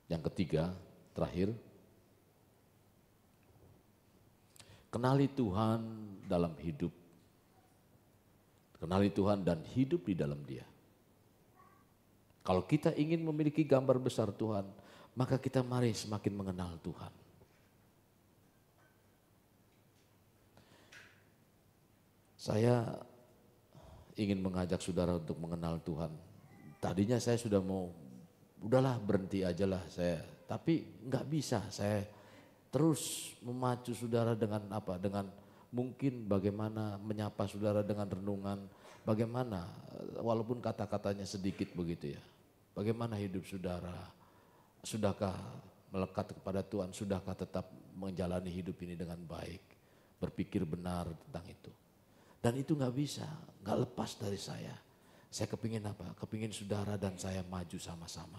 Yang ketiga, terakhir, kenali Tuhan dalam hidup. Kenali Tuhan dan hidup di dalam Dia. Kalau kita ingin memiliki gambar besar Tuhan, maka kita mari semakin mengenal Tuhan. Saya ingin mengajak saudara untuk mengenal Tuhan. Tadinya saya sudah mau, udahlah berhenti aja lah saya. Tapi nggak bisa, saya terus memacu saudara dengan apa? Dengan mungkin bagaimana menyapa saudara dengan renungan. Bagaimana, walaupun kata-katanya sedikit begitu ya. Bagaimana hidup saudara? Sudahkah melekat kepada Tuhan? Sudahkah tetap menjalani hidup ini dengan baik? Berpikir benar tentang itu. Dan itu nggak bisa, nggak lepas dari saya. Saya kepingin apa? Kepingin saudara dan saya maju sama-sama.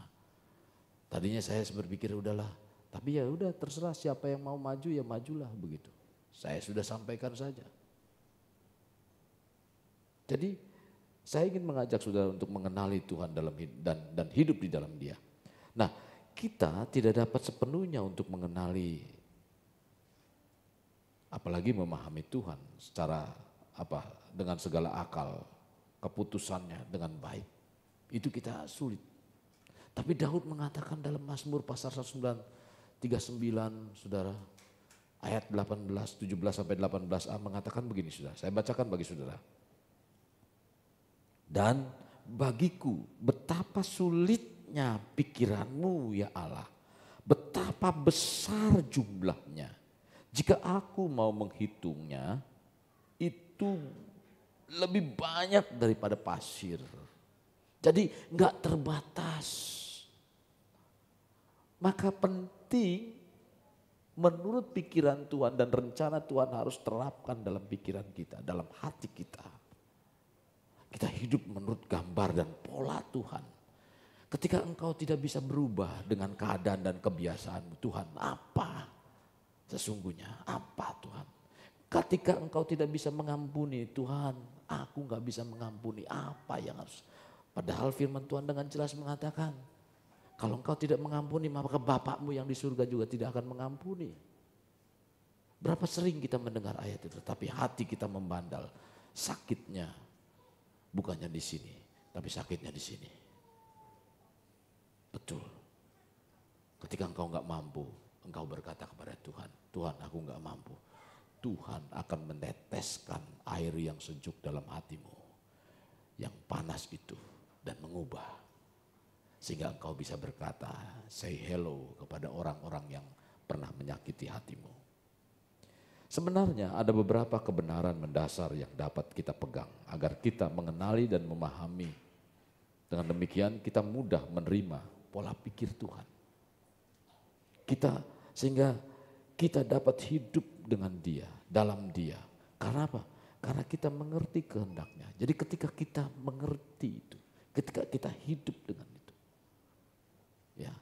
Tadinya saya berpikir udahlah, tapi ya udah terserah siapa yang mau maju ya majulah begitu. Saya sudah sampaikan saja. Jadi saya ingin mengajak saudara untuk mengenali Tuhan dalam dan hidup di dalam Dia. Nah, kita tidak dapat sepenuhnya untuk mengenali, apalagi memahami Tuhan secara dengan segala akal, keputusannya dengan baik. Itu kita sulit. Tapi Daud mengatakan dalam Mazmur pasal 139, saudara, ayat 18, 17 sampai 18a mengatakan begini, saudara. Saya bacakan bagi saudara. Dan bagiku betapa sulitnya pikiranmu ya Allah. Betapa besar jumlahnya. Jika aku mau menghitungnya, itu lebih banyak daripada pasir. Jadi enggak terbatas. Maka penting menurut pikiran Tuhan dan rencana Tuhan harus terapkan dalam pikiran kita, dalam hati kita. Kita hidup menurut gambar dan pola Tuhan. Ketika engkau tidak bisa berubah dengan keadaan dan kebiasaanmu, Tuhan apa sesungguhnya? Apa Tuhan? Ketika engkau tidak bisa mengampuni, Tuhan, aku gak bisa mengampuni, apa yang harus. Padahal firman Tuhan dengan jelas mengatakan, Kalau engkau tidak mengampuni, maka Bapakmu yang di surga juga tidak akan mengampuni. Berapa sering kita mendengar ayat itu, tapi hati kita membandal. Sakitnya bukannya di sini, tapi sakitnya di sini. Betul. Ketika engkau nggak mampu, engkau berkata kepada Tuhan, Tuhan aku nggak mampu. Tuhan akan meneteskan air yang sejuk dalam hatimu, yang panas itu, dan mengubah. Sehingga engkau bisa berkata, say hello kepada orang-orang yang pernah menyakiti hatimu. Sebenarnya ada beberapa kebenaran mendasar yang dapat kita pegang agar kita mengenali dan memahami. Dengan demikian kita mudah menerima pola pikir Tuhan. Sehingga kita dapat hidup dengan Dia, dalam Dia. Karena apa? Karena kita mengerti kehendaknya. Jadi ketika kita mengerti itu, ketika kita hidup dengan itu, ya,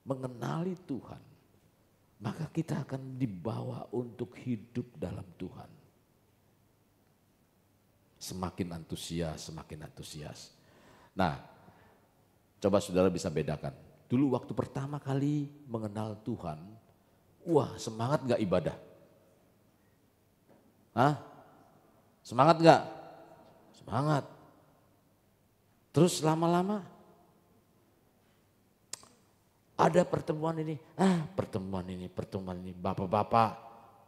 mengenali Tuhan, maka kita akan dibawa untuk hidup dalam Tuhan. Semakin antusias. Nah, coba saudara bisa bedakan. Dulu waktu pertama kali mengenal Tuhan, wah semangat gak ibadah? Hah? Semangat gak? Semangat. Terus lama-lama ada pertemuan ini, pertemuan ini. Bapak-bapak,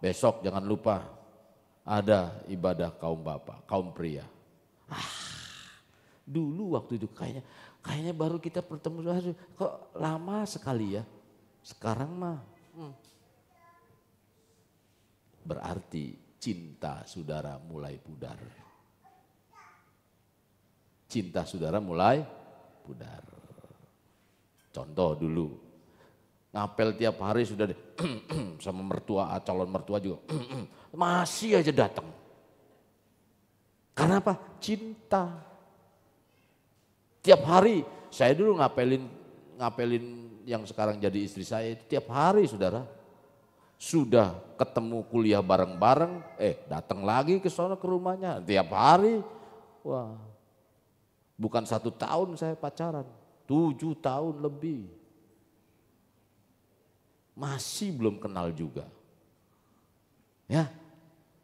besok jangan lupa ada ibadah kaum bapak, kaum pria. Dulu waktu itu kayaknya baru kita bertemu, kok lama sekali ya. Sekarang mah berarti cinta saudara mulai pudar. Cinta saudara mulai pudar. Contoh dulu, ngapel tiap hari sudah sama mertua, calon mertua juga masih aja datang. Karena apa? Cinta. Tiap hari, saya dulu ngapelin yang sekarang jadi istri saya itu tiap hari saudara. Sudah ketemu kuliah bareng-bareng, datang lagi ke sana ke rumahnya tiap hari. Wah, bukan 1 tahun saya pacaran, 7 tahun lebih. Masih belum kenal juga. Ya,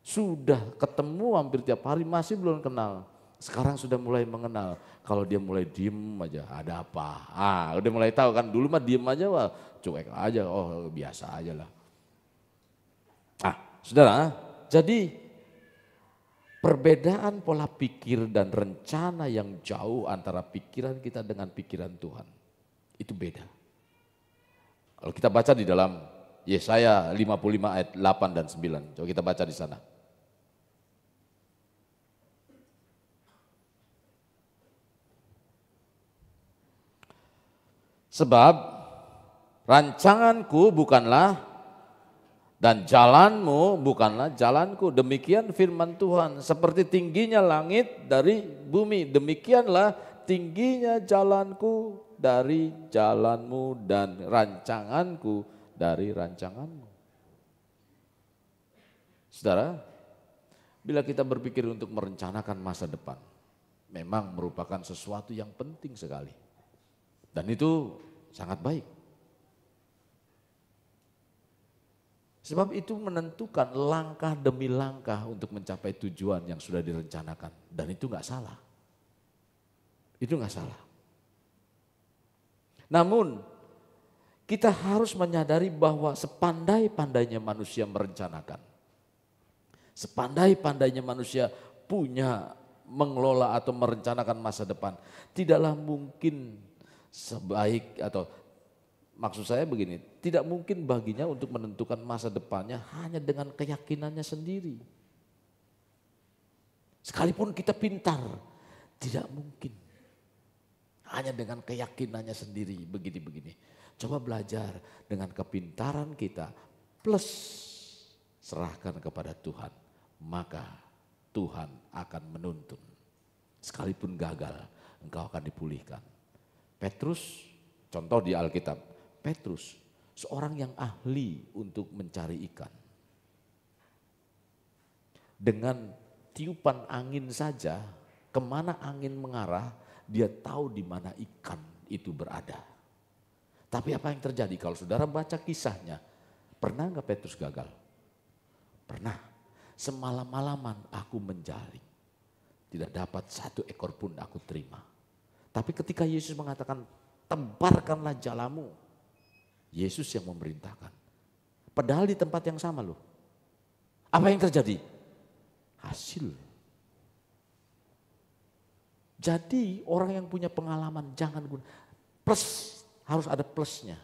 sudah ketemu hampir tiap hari masih belum kenal. Sekarang sudah mulai mengenal. Kalau dia mulai diem aja, ada apa? Udah mulai tahu kan, dulu mah diem aja, wah cuek aja, oh biasa aja lah. Saudara, jadi perbedaan pola pikir dan rencana yang jauh antara pikiran kita dengan pikiran Tuhan, itu beda. Kalau kita baca di dalam Yesaya 55 ayat 8 dan 9, coba kita baca di sana. Sebab rancanganku bukanlah dan jalanmu bukanlah jalanku. Demikian firman Tuhan. Seperti tingginya langit dari bumi, demikianlah tingginya jalanku dari jalanmu dan rancanganku dari rancanganmu. Saudara, bila kita berpikir untuk merencanakan masa depan, memang merupakan sesuatu yang penting sekali. Dan itu sangat baik. Sebab itu menentukan langkah demi langkah untuk mencapai tujuan yang sudah direncanakan. Dan itu gak salah. Itu gak salah. Namun kita harus menyadari bahwa sepandai-pandainya manusia merencanakan, sepandai-pandainya manusia punya mengelola atau merencanakan masa depan, tidaklah mungkin sebaik atau maksud saya begini, tidak mungkin baginya untuk menentukan masa depannya hanya dengan keyakinannya sendiri. Sekalipun kita pintar, tidak mungkin. Hanya dengan keyakinannya sendiri, begini-begini. Coba belajar dengan kepintaran kita, plus serahkan kepada Tuhan. Maka Tuhan akan menuntun. Sekalipun gagal, engkau akan dipulihkan. Petrus, contoh di Alkitab, Petrus, seorang yang ahli untuk mencari ikan. Dengan tiupan angin saja, kemana angin mengarah, dia tahu di mana ikan itu berada. Tapi apa yang terjadi kalau saudara baca kisahnya? Pernah nggak Petrus gagal? Pernah. Semalam-malaman aku menjaring. Tidak dapat satu ekor pun aku terima. Tapi ketika Yesus mengatakan, tebarkanlah jalamu. Yesus yang memerintahkan. Padahal di tempat yang sama loh. Apa yang terjadi? Hasil. Jadi orang yang punya pengalaman jangan guna. Plus, harus ada plusnya.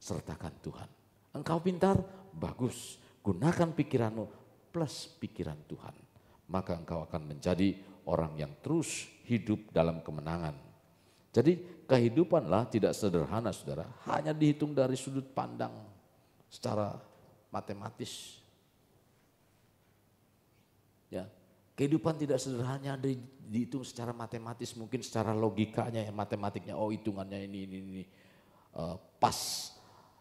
Sertakan Tuhan. Engkau pintar? Bagus. Gunakan pikiranmu plus pikiran Tuhan. Maka engkau akan menjadi orang yang terus hidup dalam kemenangan. Jadi kehidupanlah tidak sederhana saudara. Hanya dihitung dari sudut pandang secara matematis. Ya, kehidupan tidak sederhana dihitung secara matematis. Mungkin secara logikanya ya matematiknya. Oh hitungannya ini. Pas.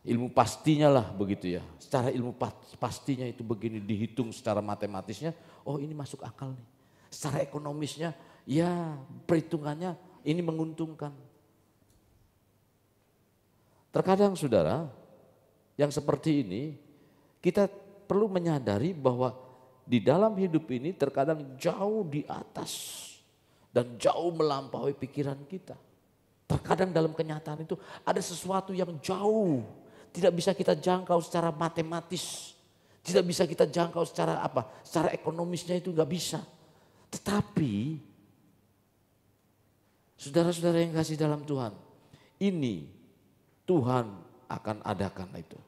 Ilmu pastinya lah begitu ya. Secara ilmu pastinya itu begini dihitung secara matematisnya. Oh ini masuk akal nih. Secara ekonomisnya ya perhitungannya ini menguntungkan. Terkadang saudara yang seperti ini kita perlu menyadari bahwa di dalam hidup ini terkadang jauh di atas dan jauh melampaui pikiran kita. Terkadang dalam kenyataan itu ada sesuatu yang jauh tidak bisa kita jangkau secara matematis. Tidak bisa kita jangkau secara apa? Secara ekonomisnya itu nggak bisa. Tetapi saudara-saudara yang kasih dalam Tuhan, ini Tuhan akan adakan itu.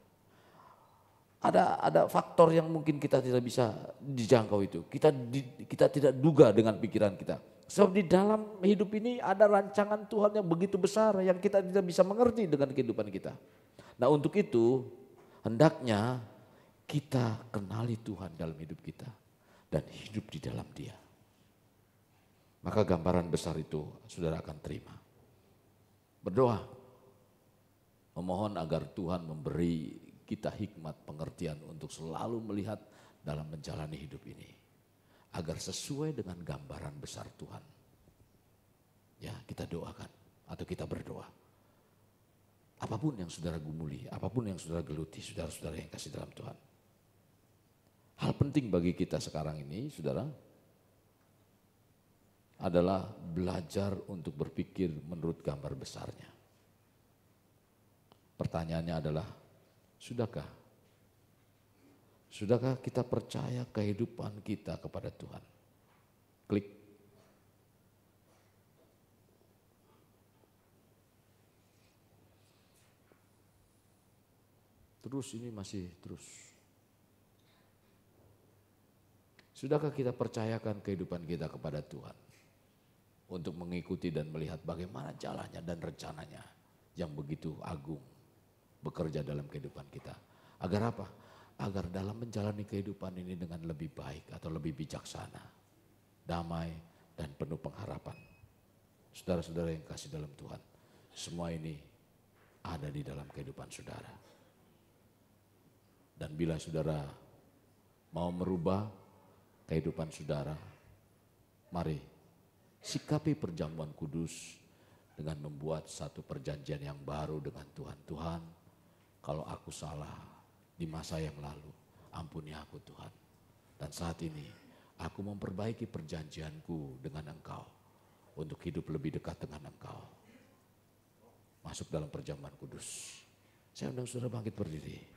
Ada faktor yang mungkin kita tidak bisa dijangkau itu. Kita tidak duga dengan pikiran kita. Sebab di dalam hidup ini ada rancangan Tuhan yang begitu besar yang kita tidak bisa mengerti dengan kehidupan kita. Nah untuk itu hendaknya kita kenali Tuhan dalam hidup kita dan hidup di dalam Dia. Maka gambaran besar itu saudara akan terima. Berdoa, memohon agar Tuhan memberi kita hikmat pengertian untuk selalu melihat dalam menjalani hidup ini. Agar sesuai dengan gambaran besar Tuhan. Ya kita doakan atau kita berdoa. Apapun yang saudara gumuli, apapun yang saudara geluti, saudara-saudara yang kasih dalam Tuhan. Hal penting bagi kita sekarang ini, saudara, adalah belajar untuk berpikir menurut gambar besarnya. Pertanyaannya adalah, sudahkah kita percaya kehidupan kita kepada Tuhan? Klik. Terus ini masih terus. Sudahkah kita percayakan kehidupan kita kepada Tuhan? Untuk mengikuti dan melihat bagaimana jalannya dan rencananya yang begitu agung bekerja dalam kehidupan kita. Agar apa? Agar dalam menjalani kehidupan ini dengan lebih baik atau lebih bijaksana, damai dan penuh pengharapan. Saudara-saudara yang kasih dalam Tuhan, semua ini ada di dalam kehidupan saudara. Dan bila saudara mau merubah kehidupan saudara, mari sikapi perjamuan kudus dengan membuat satu perjanjian yang baru dengan Tuhan. Tuhan, kalau aku salah di masa yang lalu, ampuni aku Tuhan. Dan saat ini aku memperbaiki perjanjianku dengan Engkau untuk hidup lebih dekat dengan Engkau. Masuk dalam perjamuan kudus. Saya undang saudara bangkit berdiri.